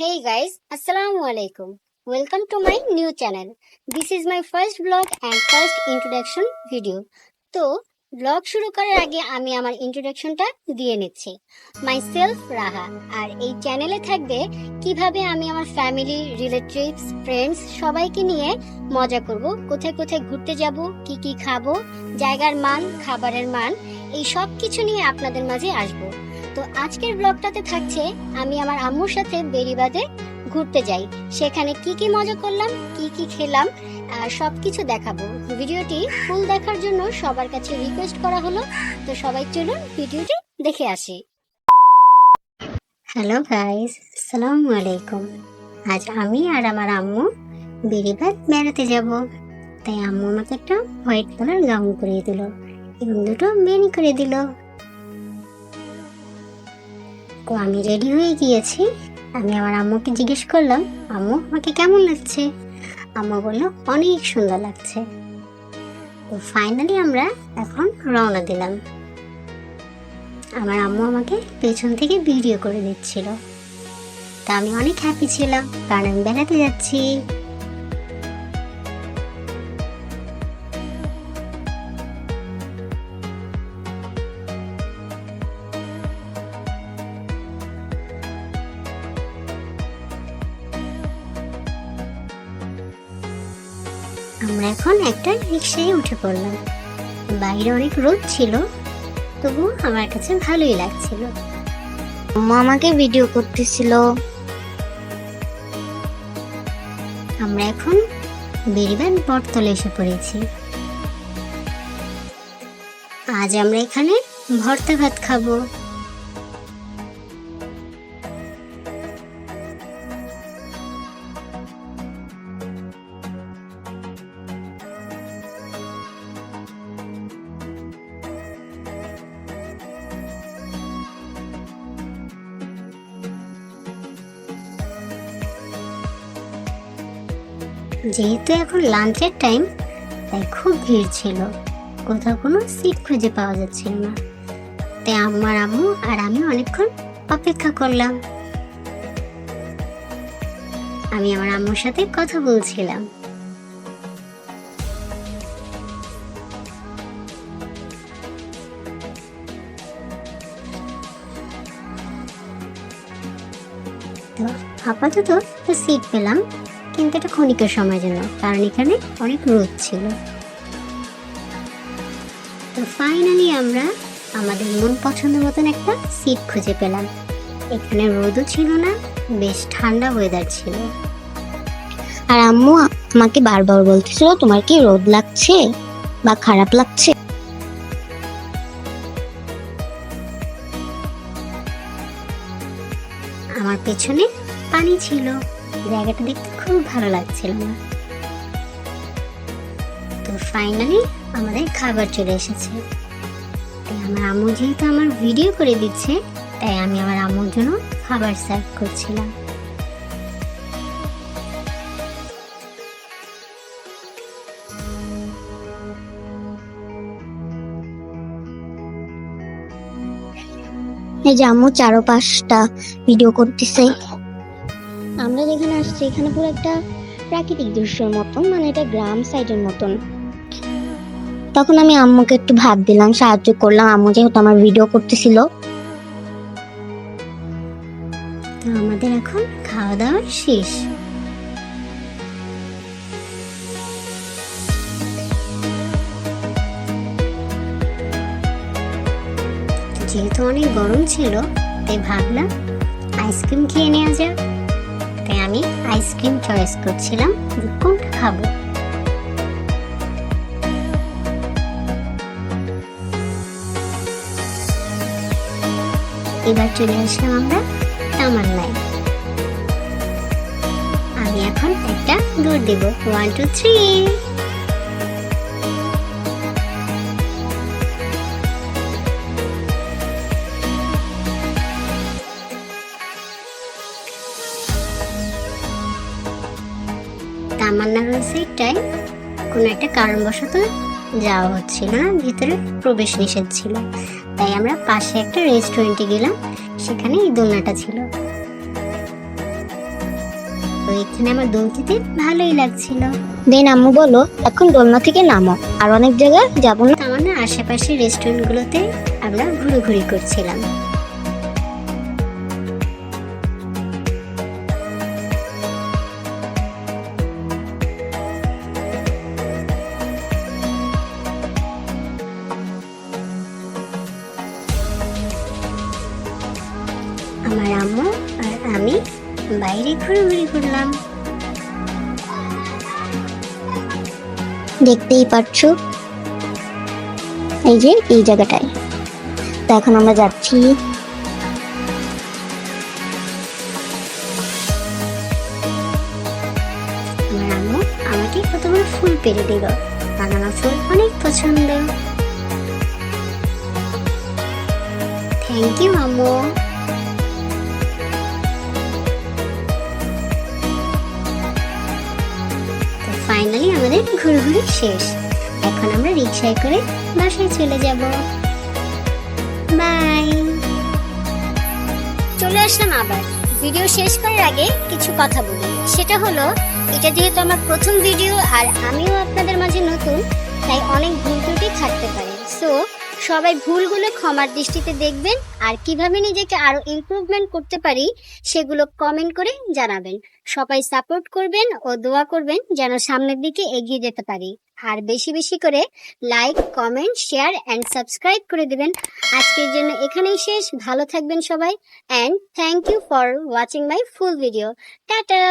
Hey guys, Assalamu alaikum. Welcome to my new channel. This is my first vlog and first introduction video. তো blog শুরু করার আগে আমি আমার ইন্ট্রোডাকশনটা দিয়ে নিচ্ছি। মাইসেলফ রাহা। আর এই চ্যানেলে থাকবে কিভাবে আমি আমার ফ্যামিলি, রিলেটিভস, ফ্রেন্ডস সবাইকে নিয়ে মজা করব, কোথায় কোথায় ঘুরতে যাব, কি কি খাবো, জায়গার মান, খাবারের মান, এই সব কিছু নিয়ে আপনাদের মাঝে আসবো। তো আজকের ব্লগটাতে থাকছে আমি আমার আম্মুর সাথে বেরিবাদে ঘুরতে যাই, সেখানে কি কি মজা করলাম, কি কি খেলাম, সবকিছু দেখাবো। ভিডিওটি ফুল দেখার জন্য সবার কাছে রিকোয়েস্ট করা হলো। তো সবাই চলুন ভিডিওটি দেখে আসি। হ্যালো গাইস, আসসালামু আলাইকুম। আজ আমি আর আমার আম্মু বেরিবাদ বেড়াতে যাব। তাই আম্মু আমাকে একটা হোয়াইট কালার গাউন পরিয়ে দিল এবং দুটো বেনি করে দিল। তো আমি রেডি হয়ে গিয়েছি। আমি আমার আম্মুকে জিজ্ঞেস করলাম, আম্মু আমাকে কেমন লাগছে? আম্মু বলল অনেক সুন্দর লাগছে। তো ফাইনালি আমরা এখন রওনা দিলাম। আমার আম্মু আমাকে পেছন থেকে ভিডিও করে দিচ্ছিল। তা আমি অনেক হ্যাপি ছিলাম, কারণ আমি বেড়াতে যাচ্ছি। আমরা এখন একটা রিক্সায় উঠে পড়লাম। বাইরে অনেক রোদ ছিল, তবু আমার কাছে ভালোই লাগছিল। আম্মা আমাকে ভিডিও করতেছিল। আমরা এখন বেরিবাদ বটতলে এসে পড়েছি। আজ আমরা এখানে ভর্তা ভাত খাবো। যেহেতু এখন লাঞ্চের টাইম, তাই খুব ভিড় ছিল, কোথাও কোনো সিট খুঁজে পাওয়া যাচ্ছিল না। তাই আমার আম্মু আর আমি অনেকক্ষণ অপেক্ষা করলাম। আমি আমার আম্মুর সাথে কথা বলছিলাম। তো আপাতত সিট পেলাম, কিন্তু এটা ক্ষণিকের সময়ের জন্য, কারণ এখানে অনেক রোদ ছিল। তো ফাইনালি আমরা আমাদের মন পছন্দ মতন একটা সিট খুঁজে পেলাম। এখানে রোদও ছিল না, বেশ ঠান্ডা ওয়েদার ছিল। আর আম্মু আমাকে বারবার বলতেছিল, তোমার কি রোদ লাগছে বা খারাপ লাগছে? আমার পেছনে পানি ছিল, জায়গাটা দেখতে খুব ভালো লাগছিল না। তো ফাইনালি আমাদের খাবার চলে এসেছে। তাই আমার আম্মু যেহেতু আমার ভিডিও করে দিচ্ছে, তাই আমি আমার আম্মুর জন্য খাবার সার্ভ করছিলাম। এই যে আম্মু 4-5টা ভিডিও করতেছে। আমরা যেখানে আসছি এখানে পুরো একটা প্রাকৃতিক দৃশ্যের মতন, মানে এটা গ্রাম সাইডের মতন। তখন আমি আম্মুকে একটু ভাত দিলাম, সাহায্য করলাম, আম্মু যেহেতু আমার ভিডিও করতেছিল। তো আমাদের এখন খাওয়া দাওয়া শেষ। যেহেতু অনেক গরম ছিল, তাই ভাবলাম আইসক্রিম খেয়ে নেওয়া যাক। তাই আমি আইসক্রিম চয়েস করছিলাম যে কোনটা খাবো। এবার চলে আসলাম আমরা তামান্নায়। আমি এখন একটা দৌড় দেব, 1 2 3। তামান্নার ওই সাইডটায় কোনো একটা কারণবশত যাওয়া হচ্ছিল না, ভিতরে প্রবেশ নিষেধ ছিল। তাই আমরা পাশে একটা রেস্টুরেন্টে গেলাম, সেখানে এই দোলনাটা ছিল। এখানে আমার দৌড়তে ভালোই লাগছিল। দেন আম্মু বলো এখন দোলনা থেকে নামো, আর অনেক জায়গায় যাবো না। সামান্য আশেপাশের রেস্টুরেন্টগুলোতে আমরা ঘুরোঘুরি করছিলাম। আমার আম্মু আর আমি বাইরে ঘুরোঘুরি করলাম। দেখতেই পাচ্ছো এই যে এই জায়গাটায়। তো এখন আমরা যাচ্ছি। আমার আম্মু আমাকে কতগুলো ফুল পেরে দিল, কারণ আমার ফুল অনেক পছন্দ। থ্যাংক ইউ আম্মু। তো ফাইনালি আমাদের ঘুরঘুরি শেষ। এখন আমরা রিক্সায় করে বাসায় চলে যাব। বাই। চলে আসলাম আবার। ভিডিও শেষ করার আগে কিছু কথা বলি, সেটা হলো এটা যেহেতু আমার প্রথম ভিডিও আর আমিও আপনাদের মাঝে নতুন, তাই অনেক ভুল ত্রুটি থাকতে পারে। সো সবাই ভুলগুলো ক্ষমার দৃষ্টিতে দেখবেন, আর কিভাবে নিজেকে আরো ইমপ্রুভমেন্ট করতে পারি সেগুলো কমেন্ট করে জানাবেন। সবাই সাপোর্ট করবেন ও দোয়া করবেন যেন সামনের দিকে এগিয়ে যেতে পারি। আর বেশি বেশি করে like, comment, share and subscribe করে দিবেন। আজকের জন্য এখানেই শেষ। ভালো থাকবেন সবাই, and thank you for watching my full video. Tata!